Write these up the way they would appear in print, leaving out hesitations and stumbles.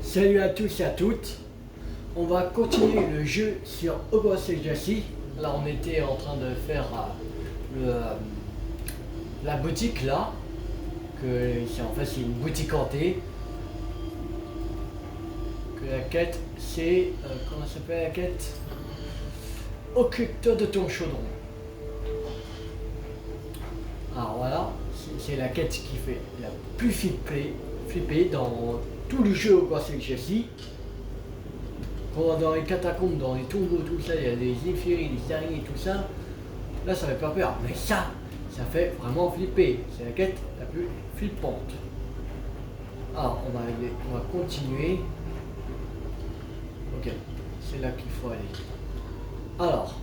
Salut à tous et à toutes. On va continuer le jeu sur Hogwarts Legacy. Là, on était en train de faire la boutique là. En fait, c'est une boutique hantée. Que la quête, c'est comment s'appelle la quête? Occupe-toi de ton chaudron. Alors voilà, c'est la quête qui fait la plus flipper dans tout le jeu Hogwarts Legacy. Quand dans les catacombes, dans les tombeaux, tout ça, il y a des zéphyries, des araignées, tout ça. Là, ça fait pas peur. Mais ça fait vraiment flipper. C'est la quête la plus flippante. Alors, on va continuer. Ok, c'est là qu'il faut aller. Alors,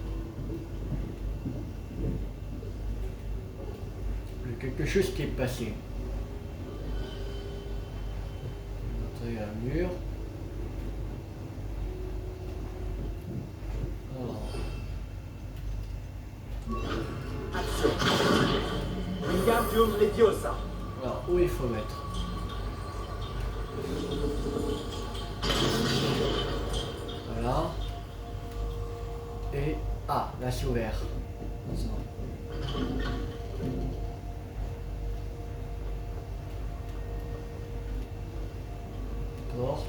il y a quelque chose qui est passé. On va montrer un mur. Wingardium Leviosa. Alors, où il faut mettre? Voilà. Et... Ah, là c'est ouvert. Porte.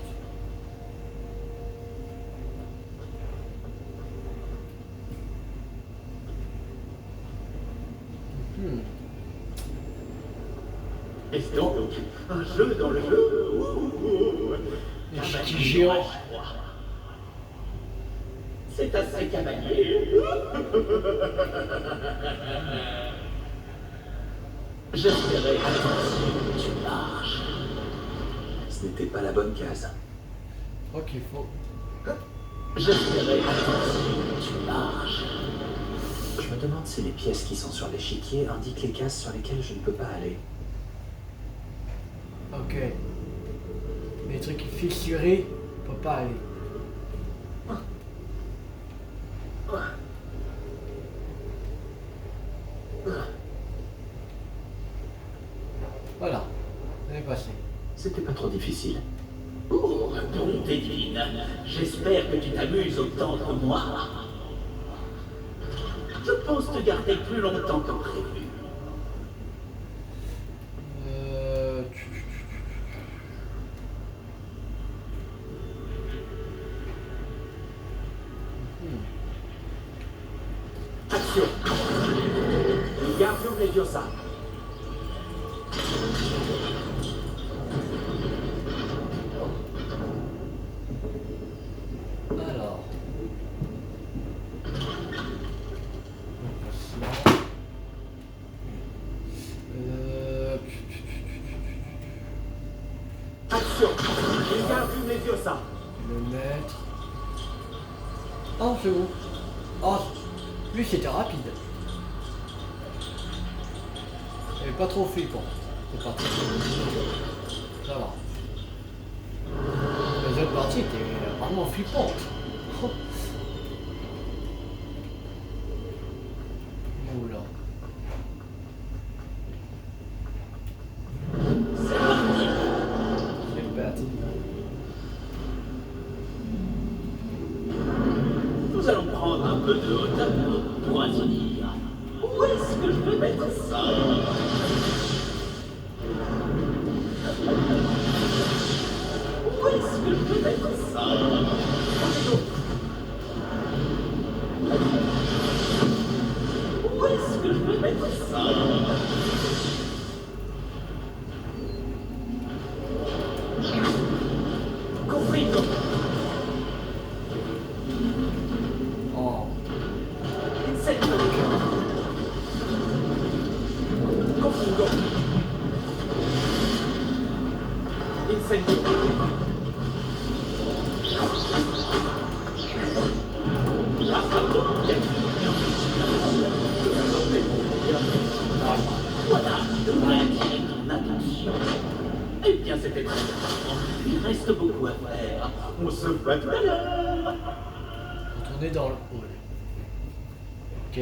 Est-ce donc un jeu dans le jeu? Échiquier géant. C'est assez cavalier. J'espérais que tu marches. Ce n'était pas la bonne case. Je crois qu'il faut... J'espérais que tu marches. Je me demande si les pièces qui sont sur l'échiquier indiquent les cases sur lesquelles je ne peux pas aller. Ok. Mais les trucs fissurés, on peut pas aller. Voilà, on est passé. C'était pas trop difficile. Oh, bonté divine, j'espère que tu t'amuses autant que moi. Je pense te garder plus longtemps que prévu. Action. Wingardium Leviosa. Alors. Action. Wingardium Leviosa. Le mettre. Oh, c'est bon. Oh, lui c'était rapide. Et pas trop flippant. C'est parti. Ça va. Les autres parties étaient vraiment flippantes. Oula. C'est parti. Nous allons prendre un peu de hauteur pour ainsi dire. Où est-ce que je peux mettre ça? Où est-ce que je peux mettre ça? Où est-ce que je peux mettre ça? Compris. Oh. Incendio. Confugo. Incendio. Voilà, devrait attirer ton attention. Eh bien, c'était très important. Il reste beaucoup à faire. On se voit tout à l'heure. Retourner dans le hall. Ok.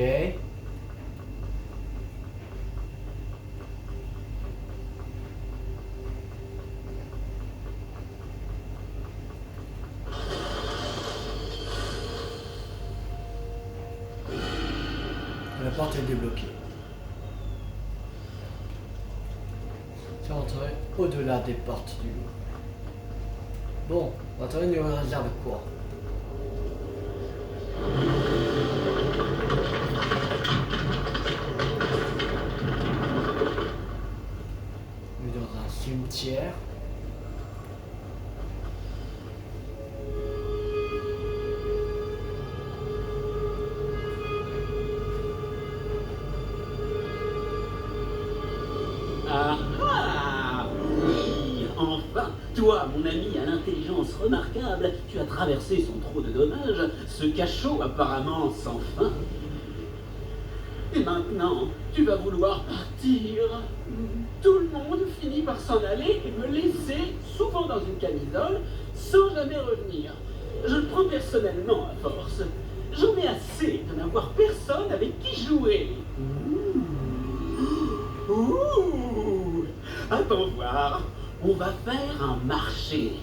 porte est débloquée. C'est entrer au-delà des portes du loup. Bon, maintenant il nous réserve quoi? On est dans un cimetière. Ah, oui, enfin, toi, mon ami à l'intelligence remarquable, tu as traversé sans trop de dommages ce cachot apparemment sans fin. Et maintenant, tu vas vouloir partir. Tout le monde finit par s'en aller et me laisser, souvent dans une camisole, sans jamais revenir. Je le prends personnellement à force. J'en ai assez de n'avoir personne avec qui jouer. Ouh! Attends voir, on va faire un marché.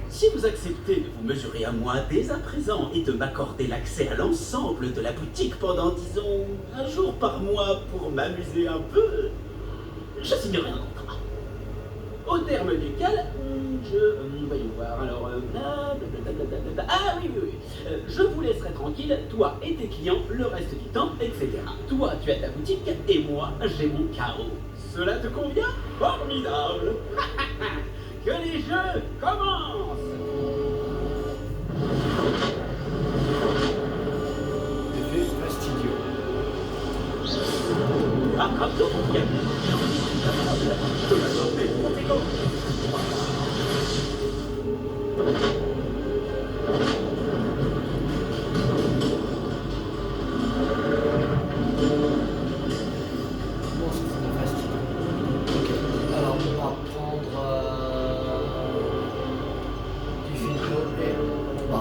Si vous acceptez de vous mesurer à moi dès à présent et de m'accorder l'accès à l'ensemble de la boutique pendant, disons, un jour par mois pour m'amuser un peu, je signerai un contrat. Au terme duquel, voyons voir, alors, blablabla. Ah oui, oui, oui. Je vous laisserai tranquille, toi et tes clients, le reste du temps, etc. Toi, tu as ta boutique et moi, j'ai mon carreau. Cela te convient? Formidable. Que les jeux commencent. Effet fastidieux. Attrape-toi, mon gars. Je peux m'attendre, conséquent. Comment ça c'est fastidieux? Ok, alors on va prendre du filtre et on va.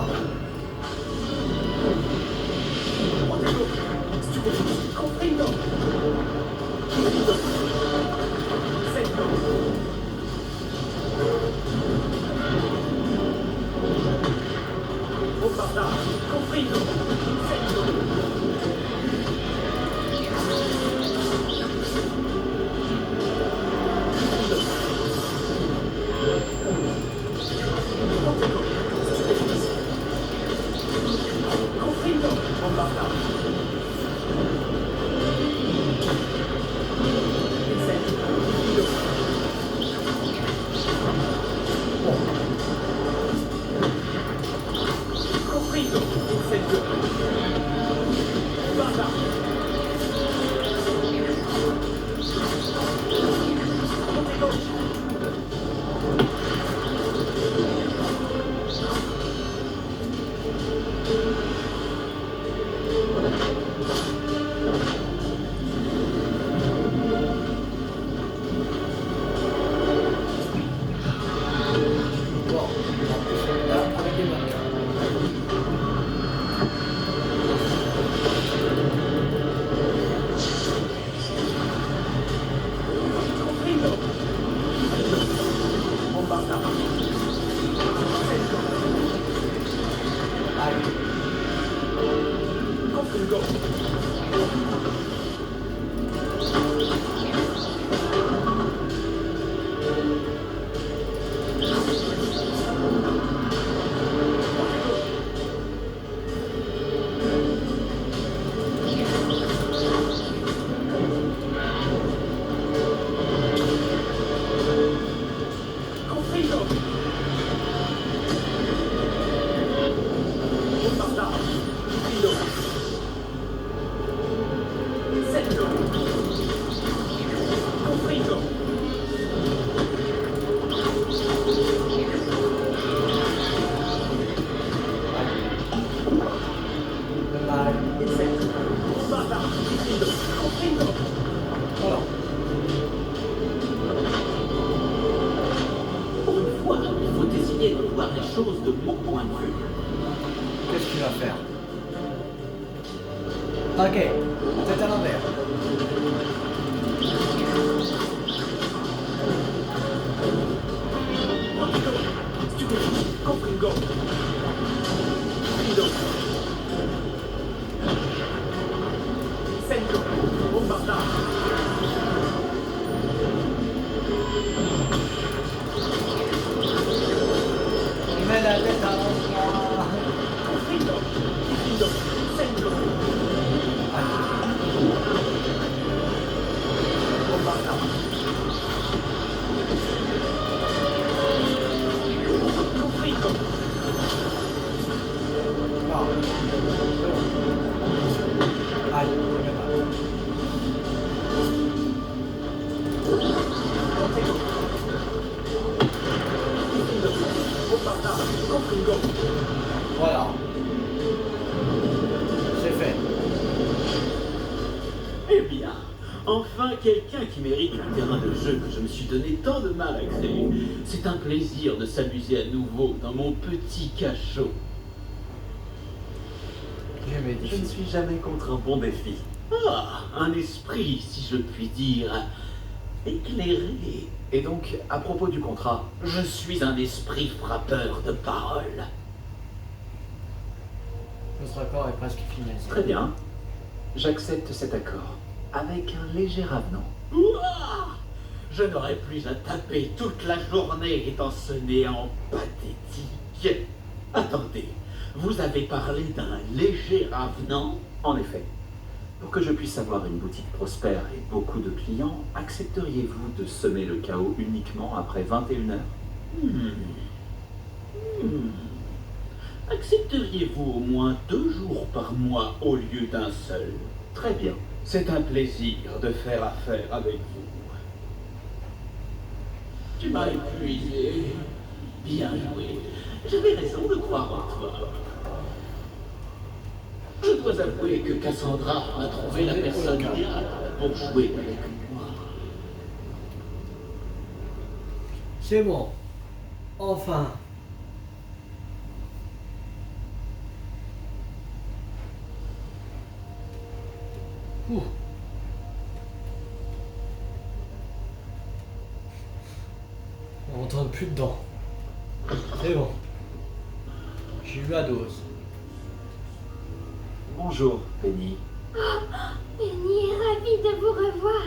Qu'est-ce qu'il va faire? Ok, tête à l'envers. Sento. Voilà. C'est fait. Eh bien, enfin quelqu'un qui mérite le terrain de jeu que je me suis donné tant de mal à créer. C'est un plaisir de s'amuser à nouveau dans mon petit cachot. J'aimais Je ne suis jamais contre un bon défi. Ah, un esprit, si je puis dire, éclairé. Et donc, à propos du contrat, Je suis un esprit frappeur de paroles. Notre accord est presque finalisé. très bien. J'accepte cet accord, avec un léger avenant. Ouah, je n'aurai plus à taper toute la journée étant ce néant pathétique. Attendez, vous avez parlé d'un léger avenant? En effet, pour que je puisse avoir une boutique prospère et beaucoup de clients, accepteriez-vous de semer le chaos uniquement après 21 heures? Accepteriez-vous au moins 2 jours par mois au lieu d'un seul? Très bien. C'est un plaisir de faire affaire avec vous. Tu m'as épuisé. Bien joué. J'avais raison de croire en toi. Je dois avouer que Cassandra a trouvé la personne idéale pour jouer avec moi. C'est bon. Enfin. Ouh. On rentre plus dedans. C'est bon. J'ai eu la dose. Bonjour, Penny. Penny est ravie de vous revoir.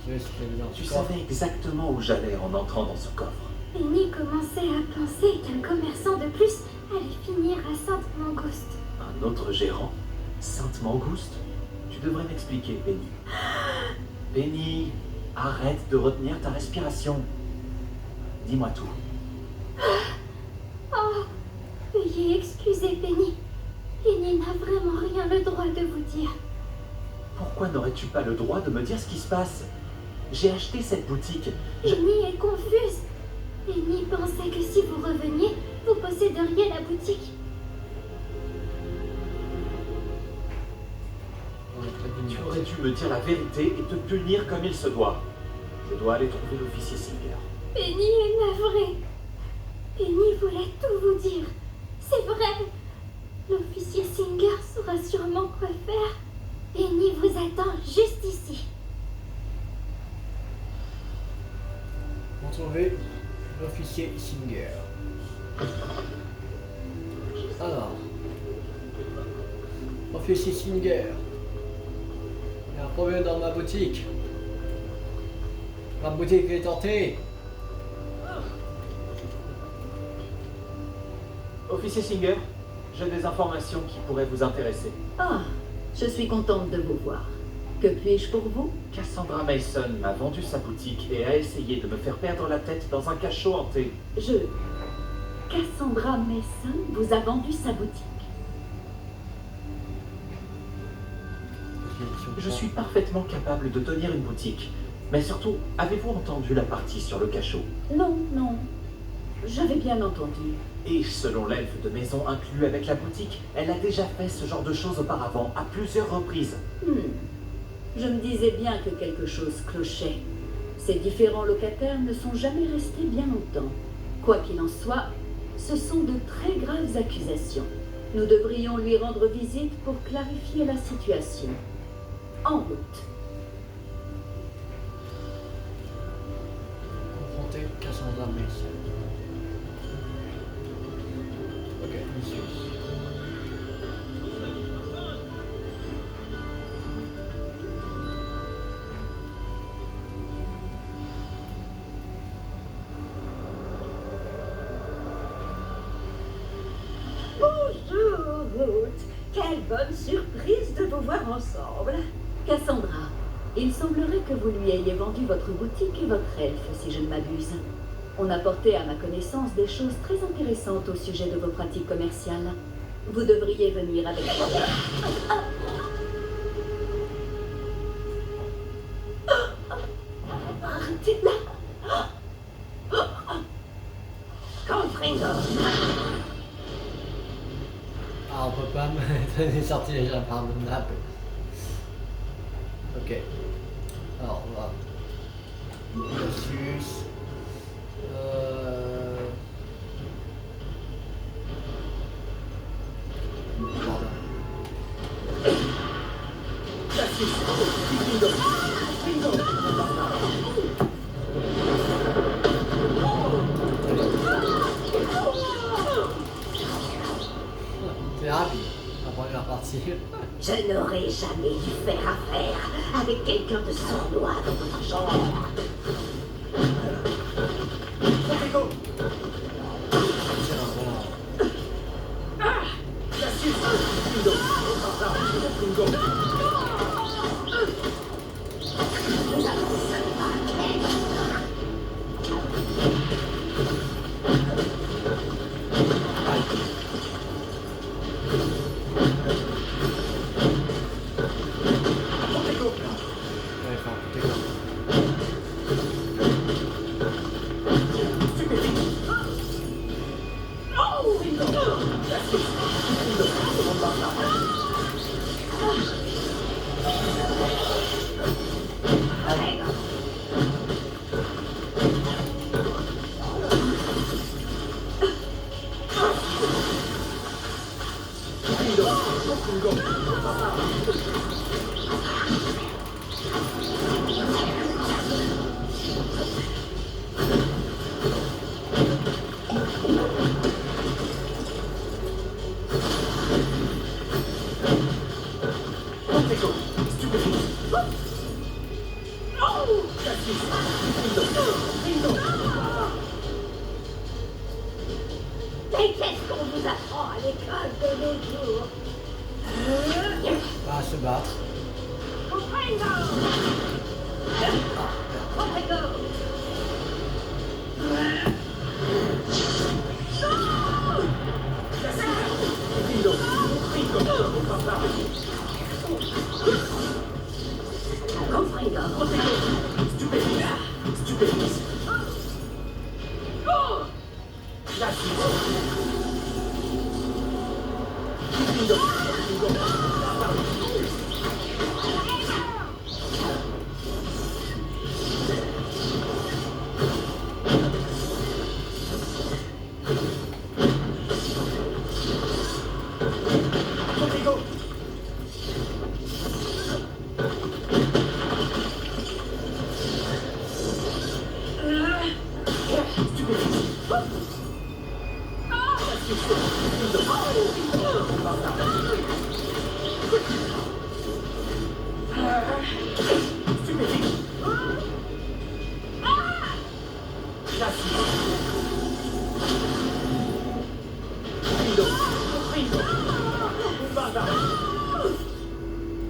Je sais ce qu'il y a dans Tu ce coffre. savais exactement où j'allais en entrant dans ce coffre. Penny commençait à penser qu'un commerçant de plus allait finir à Sainte-Mangouste. Un autre gérant? Sainte-Mangouste? Tu devrais m'expliquer, Penny. Penny, arrête de retenir ta respiration. Dis-moi tout. Oh, veuillez excuser Penny. Penny n'a vraiment rien le droit de vous dire. Pourquoi n'aurais-tu pas le droit de me dire ce qui se passe? J'ai acheté cette boutique. Penny est confuse. Penny pensait que si vous reveniez, vous posséderiez la boutique. On est près d'une Tu minute. aurais dû me dire la vérité et te punir comme il se doit. Je dois aller trouver l'officier Singer. Penny est navrée. Penny voulait tout vous dire. C'est vrai. L'officier Singer saura sûrement quoi faire. Penny vous attend juste ici. Retrouver l'officier Singer. Alors. Officier Singer. Il y a un problème dans ma boutique. Ma boutique est tentée. Officier Singer, j'ai des informations qui pourraient vous intéresser. Ah, je suis contente de vous voir. Que puis-je pour vous? Cassandra Mason m'a vendu sa boutique et a essayé de me faire perdre la tête dans un cachot hanté. Cassandra Mason vous a vendu sa boutique. Je suis parfaitement capable de tenir une boutique. Mais surtout, avez-vous entendu la partie sur le cachot? Non, non. J'avais bien entendu. Et selon l'elfe de maison inclus avec la boutique, elle a déjà fait ce genre de choses auparavant, à plusieurs reprises. Je me disais bien que quelque chose clochait. Ces différents locataires ne sont jamais restés bien longtemps. Quoi qu'il en soit, ce sont de très graves accusations. Nous devrions lui rendre visite pour clarifier la situation. En route. Confronter Cassandra Mason. Ok, monsieur. Bonjour, Ruth. Quelle bonne surprise de vous voir ensemble. Cassandra, il semblerait que vous lui ayez vendu votre boutique et votre elfe, si je ne m'abuse. On a porté à ma connaissance des choses très intéressantes au sujet de vos pratiques commerciales. Vous devriez venir avec moi. Arrêtez là. Elle est sortie déjà par le nappe. Ok. Alors, on va. Cassius. Pardon. C'est rapide, la première partie. Je n'aurais jamais dû faire affaire avec quelqu'un de sournois dans votre genre. Tiens, voilà. Ouais, enfin, t'es con. Mais qu'est-ce qu'on vous apprend à l'école de nos jours? À se battre.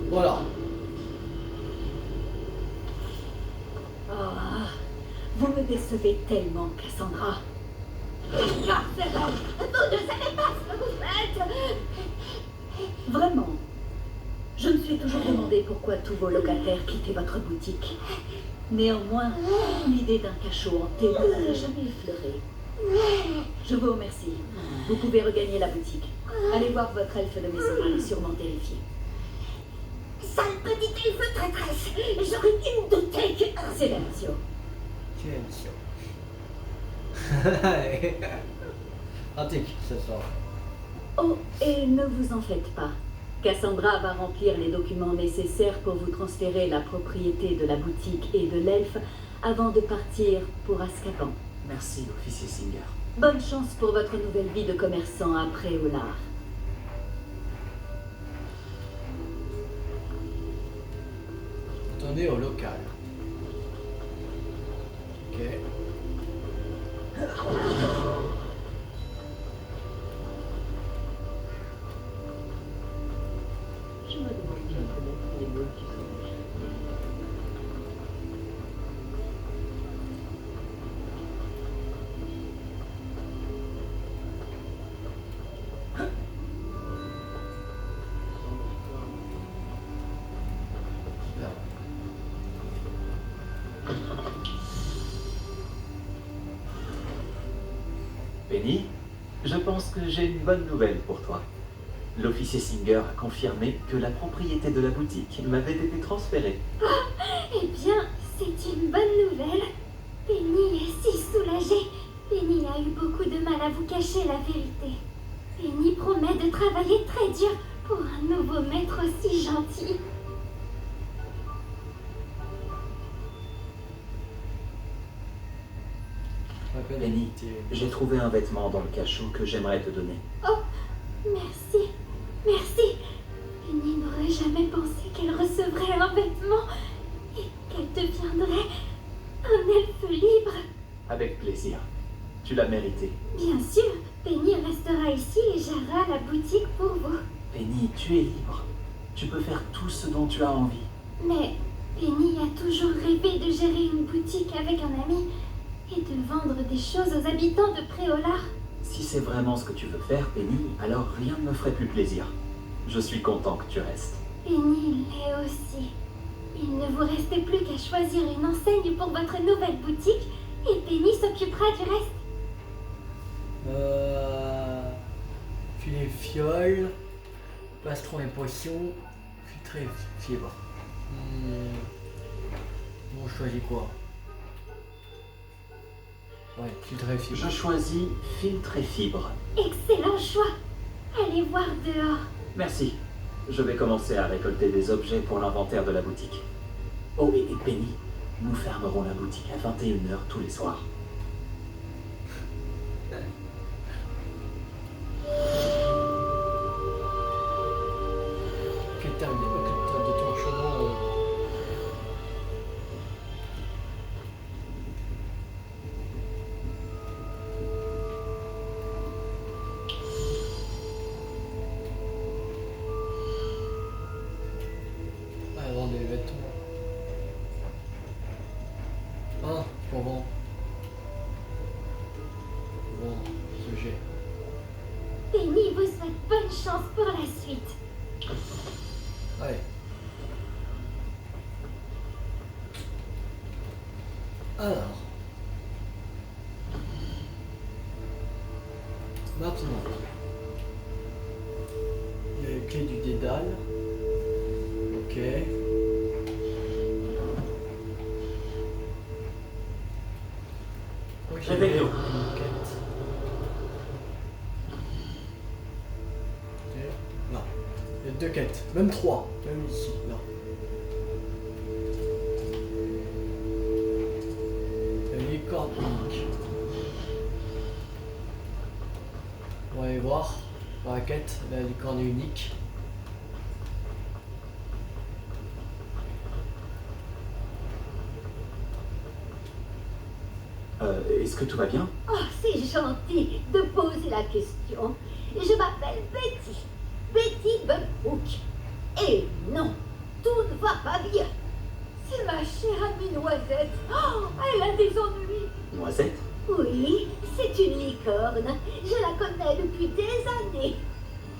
Voilà. Oh, vous me décevez tellement, Cassandra. Carcéral, vous ne savez pas ce que vous faites. Vraiment. Je me suis toujours demandé pourquoi tous vos locataires quittaient votre boutique. Néanmoins, l'idée d'un cachot hanté ne m'aurait jamais effleuré. Je vous remercie. Vous pouvez regagner la boutique. Allez voir votre elfe de maison, elle est sûrement terrifiée. Sale petite elfe traîtresse, j'aurais dû me douter que... Silenzio. Silenzio. Pratique ce soir. Oh, et ne vous en faites pas. Cassandra va remplir les documents nécessaires pour vous transférer la propriété de la boutique et de l'elfe avant de partir pour Azkaban. Merci, officier Singer. Bonne chance pour votre nouvelle vie de commerçant après Olar. Retournez au local. Ok. Je me demande bien peut-être les mots qui sont... Penny, je pense que j'ai une bonne nouvelle pour toi. L'officier Singer a confirmé que la propriété de la boutique m'avait été transférée. Eh bien, c'est une bonne nouvelle. Penny est si soulagée. Penny a eu beaucoup de mal à vous cacher la vérité. Penny promet de travailler très dur pour un nouveau maître aussi gentil. Penny, j'ai trouvé un vêtement dans le cachot que j'aimerais te donner. Oh, merci, merci. Penny n'aurait jamais pensé qu'elle recevrait un vêtement et qu'elle deviendrait un elfe libre. Avec plaisir. Tu l'as mérité. Bien sûr, Penny restera ici et gérera la boutique pour vous. Penny, tu es libre. Tu peux faire tout ce dont tu as envie. Mais Penny a toujours rêvé de gérer une boutique avec un ami et de vendre des choses aux habitants de Préolard. Si c'est vraiment ce que tu veux faire, Penny, alors rien ne me ferait plus plaisir. Je suis content que tu restes. Penny l'est aussi. Il ne vous restait plus qu'à choisir une enseigne pour votre nouvelle boutique et Penny s'occupera du reste. Filet fiole, plastron et potion, filtré fibre. Bon, je choisis quoi? Ouais, filtré fibre. Je choisis filtre et fibre. Excellent choix. Allez voir dehors. Merci. Je vais commencer à récolter des objets pour l'inventaire de la boutique. Oh, et Penny, nous fermerons la boutique à 21 h tous les soirs. Ok, terminé. Occupe-toi de ton chemin. Allez, vendre des vêtements. Ah, pour vendre. Bon, ce jet. Penny vous souhaite bonne chance pour la suite. Allez. Alors. Maintenant. Il y a les clés du dédale. Ok. Oui, j'ai Réveillons. une quête. Ok. Non. Il y a 2 quêtes. Même 3. Même ici. Là. La licorne unique. On va aller voir dans la quête la licorne unique. Est-ce que tout va bien? Oh, c'est gentil de poser la question. Je m'appelle Betty. Betty Buckhook. Et non, tout ne va pas bien. C'est ma chère amie Noisette. Oh, elle a des ennuis. Noisette? Oui, c'est une licorne. Je la connais depuis des années.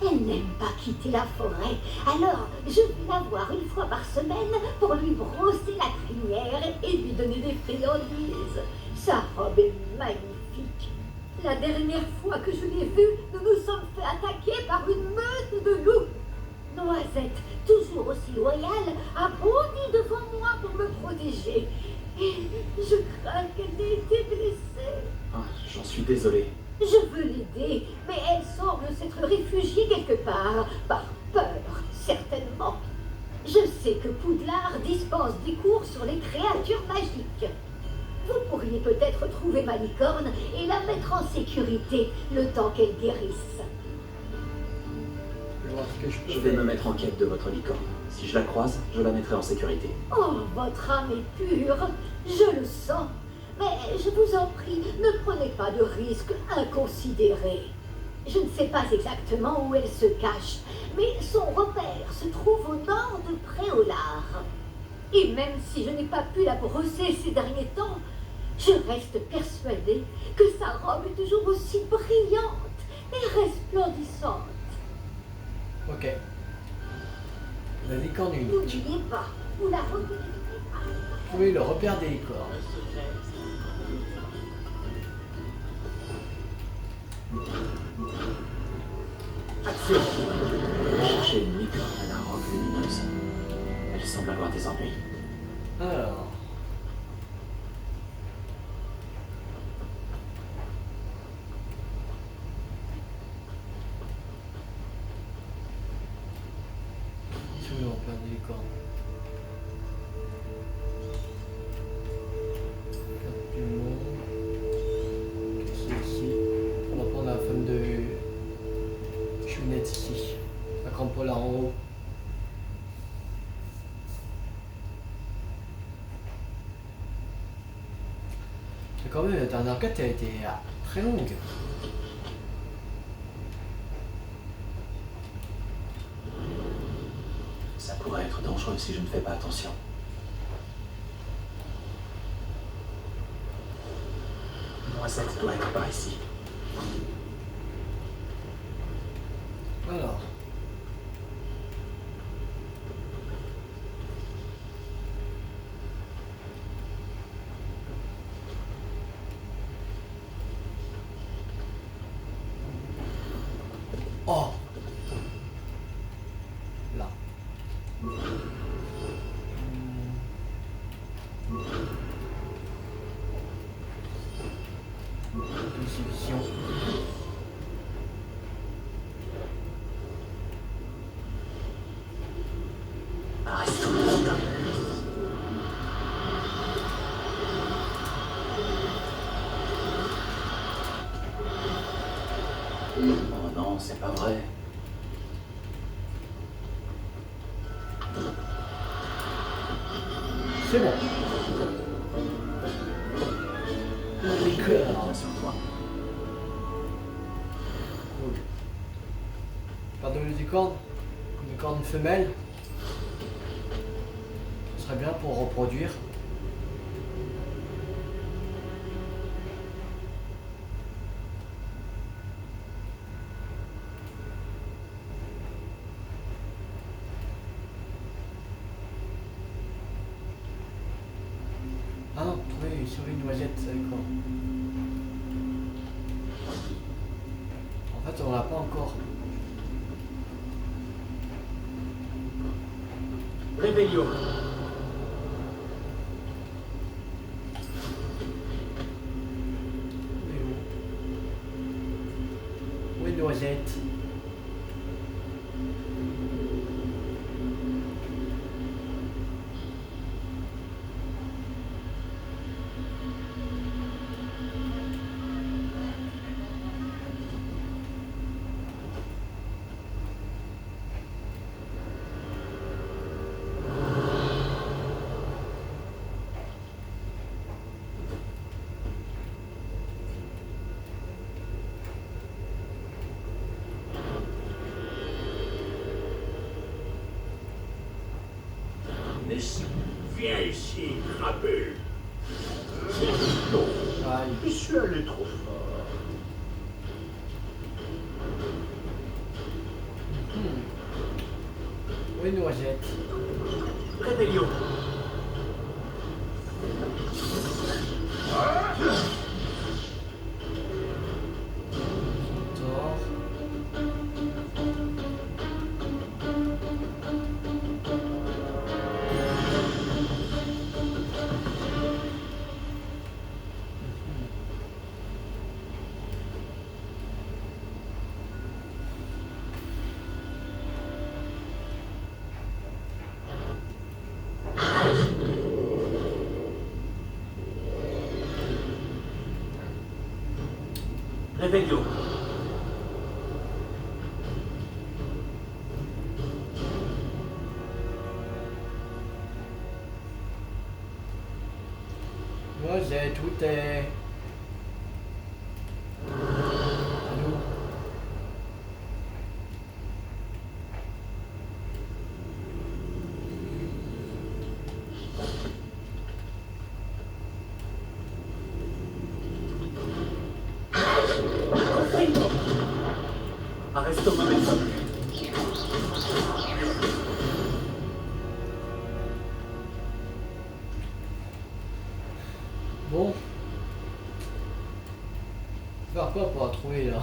Elle n'aime pas quitter la forêt. Alors, je vais la voir une fois par semaine pour lui brosser la crinière et lui donner des friandises. Sa robe est magnifique. La dernière fois que je l'ai vue, nous nous sommes fait attaquer par une meute de loups. Noisette, toujours aussi loyale, a bondi devant moi pour me protéger. Et je crains qu'elle n'ait été blessée. Ah, j'en suis désolé. Je veux l'aider, mais elle semble s'être réfugiée quelque part, par peur, certainement. Je sais que Poudlard dispense des cours sur les créatures magiques. Vous pourriez peut-être trouver ma licorne et la mettre en sécurité le temps qu'elle guérisse. Je vais voir ce que je peux Je vais faire. me mettre en quête de votre licorne. Si je la croise, je la mettrai en sécurité. Oh, votre âme est pure, je le sens. Mais je vous en prie, ne prenez pas de risques inconsidérés. Je ne sais pas exactement où elle se cache, mais son repère se trouve au nord de Préolard. Et même si je n'ai pas pu la brosser ces derniers temps, je reste persuadée que sa robe est toujours aussi brillante et resplendissante. Ok. La licorne unique. N'oubliez pas, vous la reconnaîtrez pas. Trouver le repère des licornes. Action! chez Nick, la robe lumineuse. Elle semble avoir des ennuis. Alors. Ils sont où en plein des cornes. Carte du monde. C'est ici. On va prendre la femme de Chounette ici. La crampola en haut. Quand même, la dernière quête a été très longue. Ça pourrait être dangereux si je ne fais pas attention. Noisette doit être par ici. Alors. Oh. Là. Exhibition. Oh non, c'est pas vrai. C'est bon. Les cœurs. Bien sur toi. Cool. Pas de licorne. Une corne femelle. Ce serait bien pour reproduire. Ah non, trouver sur une noisette, c'est quoi? En fait, on l'a pas encore. Réveillon. Où est noisette? Viens ici, crapule. Aïe. Je suis allé trop fort. Où est noisette? Réveillon. Tort. Réveillon. Noisette, où t'es? Allô? Arrestons ma méthode. Bon. Faire quoi pour la trouver là?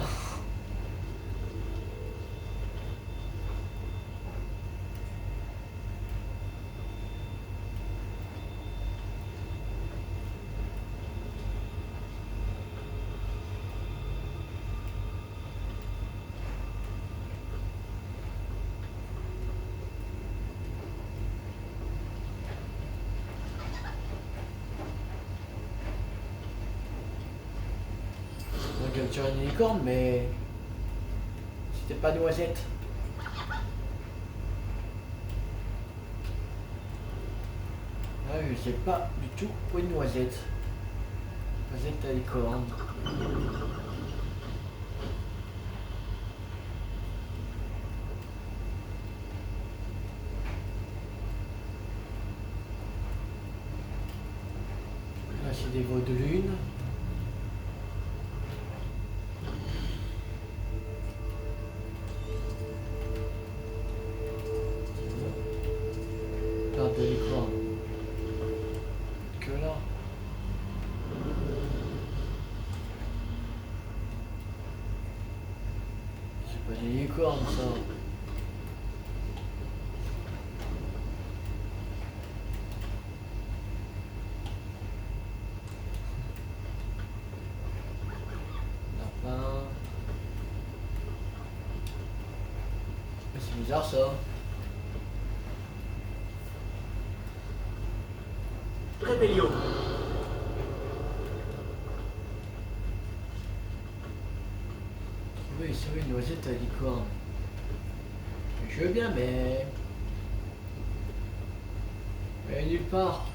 voiture à une licorne, mais c'était pas Noisette. Ah oui, je sais pas du tout où est Noisette. Noisette à licorne. Là, c'est des veaux de lune. Carte de licorne. Que là. C'est pas des licornes, ça. Lapin. Mais c'est bizarre, ça. Rébellion. Oui, c'est vrai, une noisette à licorne. Je veux bien, mais... Mais nulle part.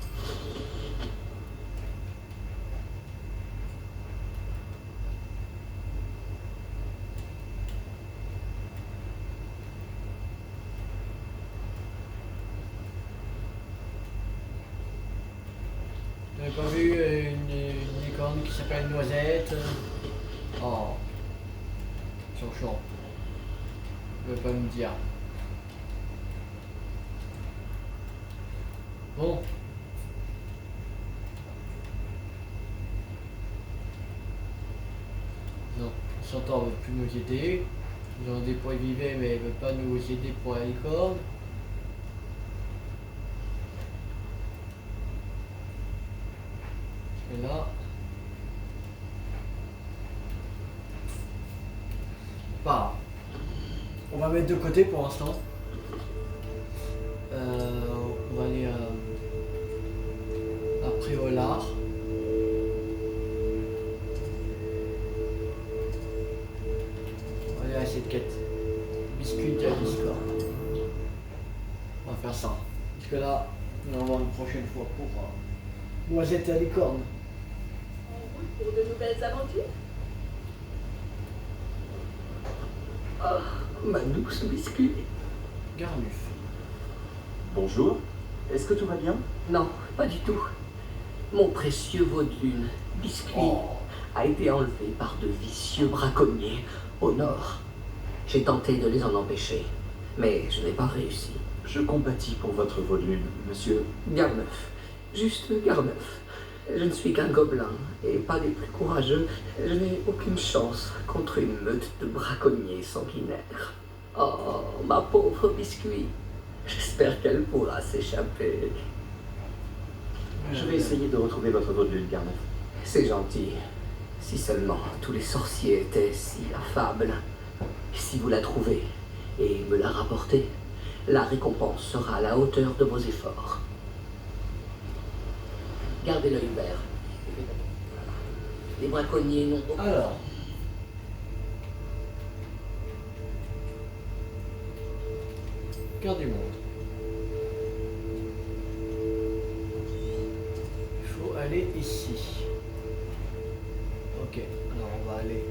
J'avais pas vu une licorne qui s'appelle Noisette. Oh. Sur champ. Je veux pas me dire. Bon. Non, Centaure ne veut plus nous aider. Ils ont des points vivants mais ils ne veulent pas nous aider pour la licorne. Et là. Pas. On va mettre de côté pour l'instant. On va aller à Préolard. On va aller à cette quête. Biscuit de la Discord. On va faire ça. Parce que là, on va voir une prochaine fois pour Noisette à licorne. En route pour de nouvelles aventures? Oh, ma douce biscuit. Garnuf. Bonjour. Est-ce que tout va bien? Non, pas du tout. Mon précieux veau de lune, Biscuit, Oh. a été enlevé par de vicieux braconniers au nord. J'ai tenté de les en empêcher, mais je n'ai pas réussi. Je compatis pour votre veau de lune, monsieur. Garneuf, juste Garneuf. Je ne suis qu'un gobelin et pas des plus courageux. Je n'ai aucune chance contre une meute de braconniers sanguinaires. Oh, ma pauvre Biscuit. J'espère qu'elle pourra s'échapper. Je vais essayer de retrouver votre veau de lune, Garneuf. C'est gentil. Si seulement tous les sorciers étaient si affables. Si vous la trouvez et me la rapportez, la récompense sera à la hauteur de vos efforts. Gardez l'œil vert. Les braconniers n'ont aucun... Alors. Cœur du monde. Il faut aller ici. Ok, alors on va aller.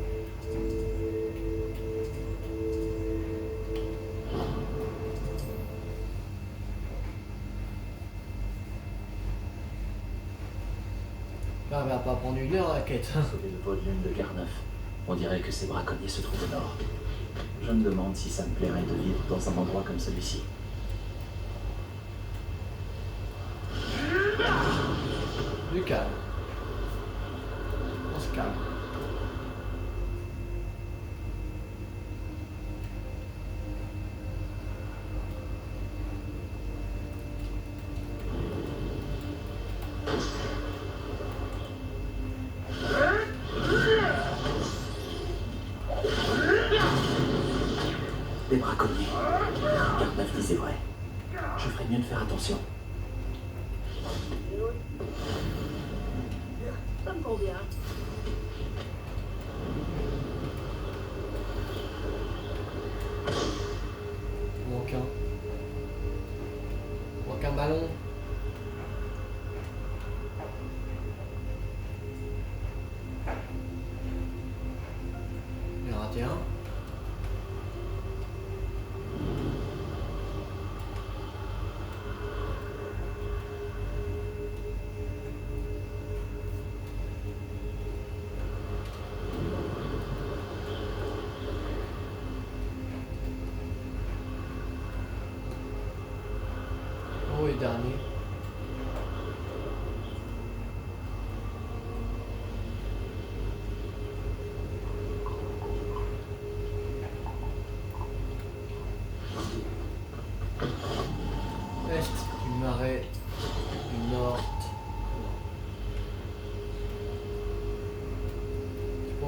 Là, elle va pas prendre une heure la quête. Sauver le veau de lune de Garneuf. On dirait que ces braconniers se trouvent au nord. Je me demande si ça me plairait de vivre dans un endroit comme celui-ci. Du calme. On se calme. Des braconniers. Garneuf disait vrai. Je ferais mieux de faire attention. Ça me convient.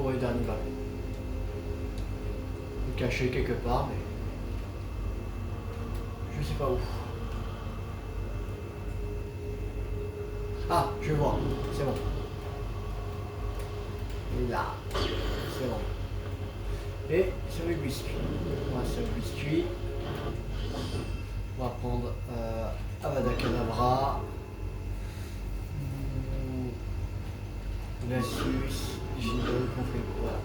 ouais, d'Hannibal. Caché quelque part, mais je sais pas où. Ah, je vois, c'est bon. Là, c'est bon. Et sur le biscuit. On va sur le biscuit. On va prendre Avada Kedavra. La Suisse, j'ai compris. Voilà.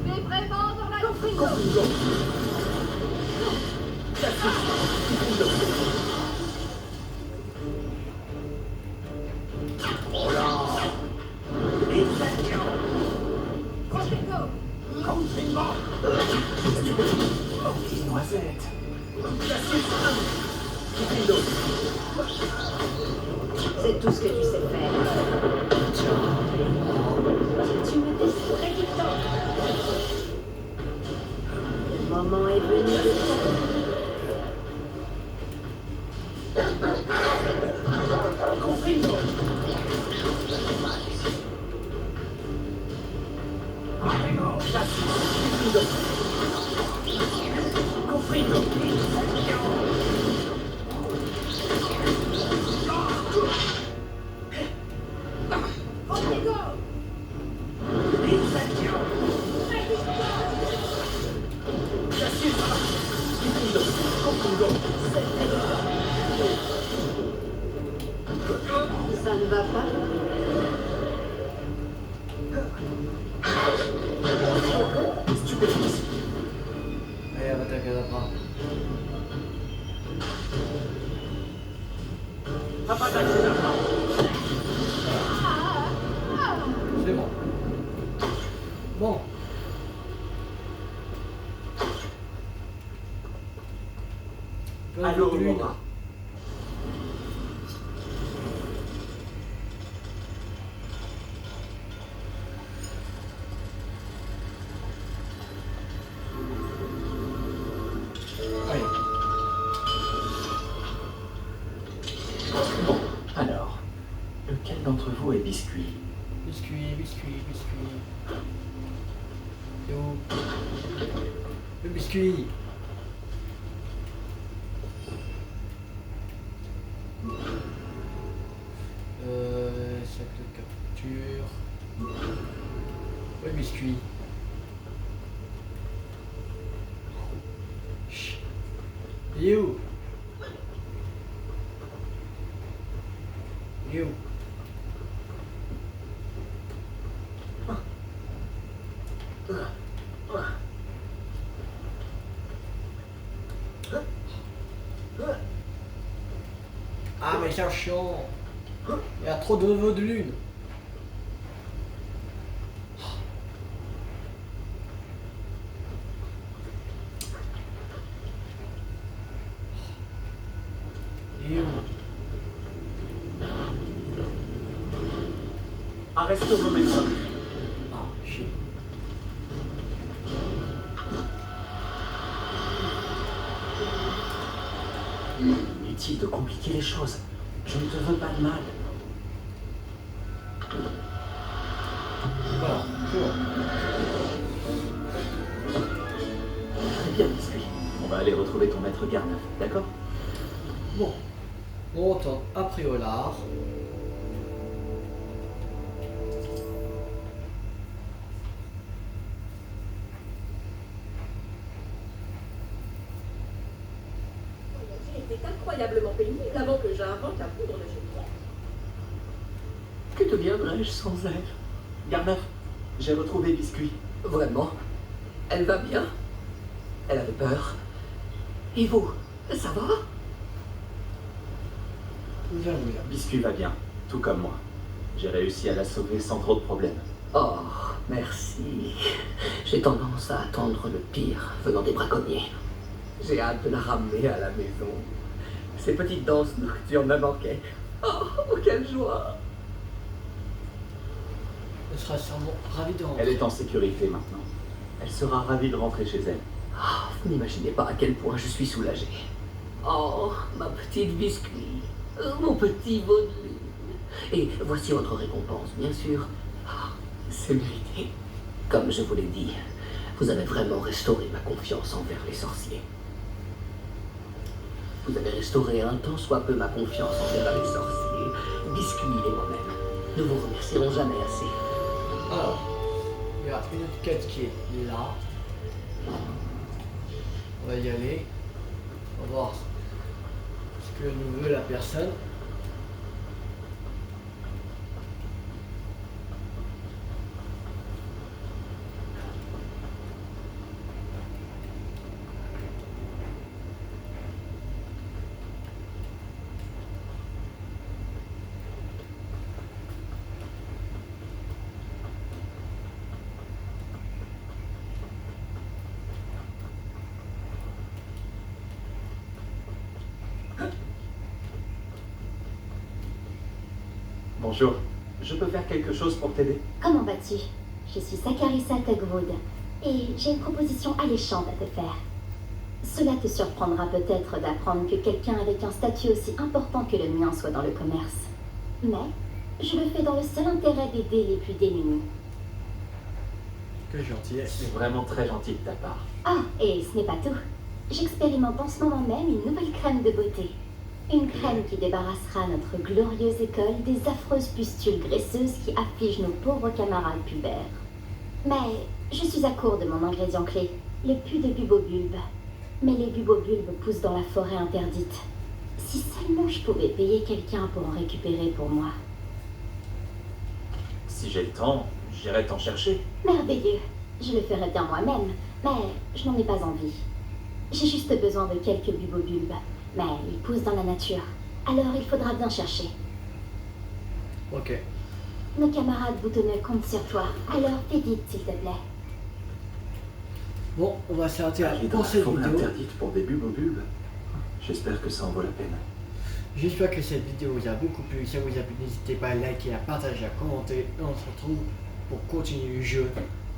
Mais vraiment dans la prison. Noisette. C'est tout ce que tu sais faire. Tu me distrais du temps. Le moment est venu de ça ne va pas. Allez, Avada Kedavra. C'est bon. Bon. Allô, Laura. Allez. Bon, alors, lequel d'entre vous est biscuit? Biscuit, biscuit, biscuit. Et où? Le biscuit. Sac de capture. Le biscuit. Chut. Il est où? Il est où? Ah mais c'est chiant. Il y a trop de neveux de lune. Il est où? Arrête au momentum. Ah, chier. Inutile de compliquer les choses. Je ne te veux pas de mal. Voilà, c'est bon. Très bien, biscuit. On va aller retrouver ton maître Garneuf, d'accord? Bon. On retourne à Priolar. J'ai été incroyablement pénible avant que j'invente la poudre de chez toi. Que deviendrais-je sans elle? Garneuf, j'ai retrouvé biscuit. Vraiment? Elle va bien? Elle avait peur. Et vous? Ça va? Bien, bien. Biscuit va bien, tout comme moi. J'ai réussi à la sauver sans trop de problèmes. Oh, merci. J'ai tendance à attendre le pire venant des braconniers. J'ai hâte de la ramener à la maison. Ces petites danses nocturnes me manquaient. Oh, quelle joie! Elle sera sûrement ravie de rentrer. Elle est en sécurité maintenant. Elle sera ravie de rentrer chez elle. Ah, vous n'imaginez pas à quel point je suis soulagé. Oh, ma petite biscuit, mon petit Baudelaire. Et voici votre récompense, bien sûr. Ah, c'est mérité. Comme je vous l'ai dit, vous avez vraiment restauré ma confiance envers les sorciers. Vous avez restauré un tant soit peu ma confiance envers les sorciers, Biscuit et moi-même. Nous vous remercierons jamais assez. Alors, il y a une autre quête qui est là. On va y aller. On va voir ce que nous veut la personne. Bonjour. Je peux faire quelque chose pour t'aider? Comment vas-tu? Je suis Sakarissa Tugwood et j'ai une proposition alléchante à te faire. Cela te surprendra peut-être d'apprendre que quelqu'un avec un statut aussi important que le mien soit dans le commerce. Mais je le fais dans le seul intérêt d'aider les plus démunis. Que gentillesse. C'est vraiment très gentil de ta part. Ah, et ce n'est pas tout. J'expérimente en ce moment même une nouvelle crème de beauté. Une crème qui débarrassera notre glorieuse école des affreuses pustules graisseuses qui affligent nos pauvres camarades pubères. Mais je suis à court de mon ingrédient clé, le pus de bubobulbe. Mais les bubobulbes poussent dans la forêt interdite. Si seulement je pouvais payer quelqu'un pour en récupérer pour moi. Si j'ai le temps, j'irai t'en chercher. Merveilleux. Je le ferai bien moi-même, mais je n'en ai pas envie. J'ai juste besoin de quelques bubobulbes. Mais ils poussent dans la nature, alors il faudra bien chercher. Ok. Nos camarades boutonneux comptent sur toi, alors fais vite s'il te plaît. Bon, on va s'arrêter Aller dans pour la cette forêt vidéo. interdite pour des bubobulbes. J'espère que ça en vaut la peine. J'espère que cette vidéo vous a beaucoup plu. Si ça vous a plu, n'hésitez pas à liker, à partager, à commenter. Et on se retrouve pour continuer le jeu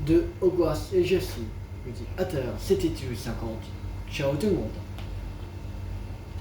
de Hogwarts et je vous dis à tout à l'heure. C'était Tu50. Ciao tout le monde.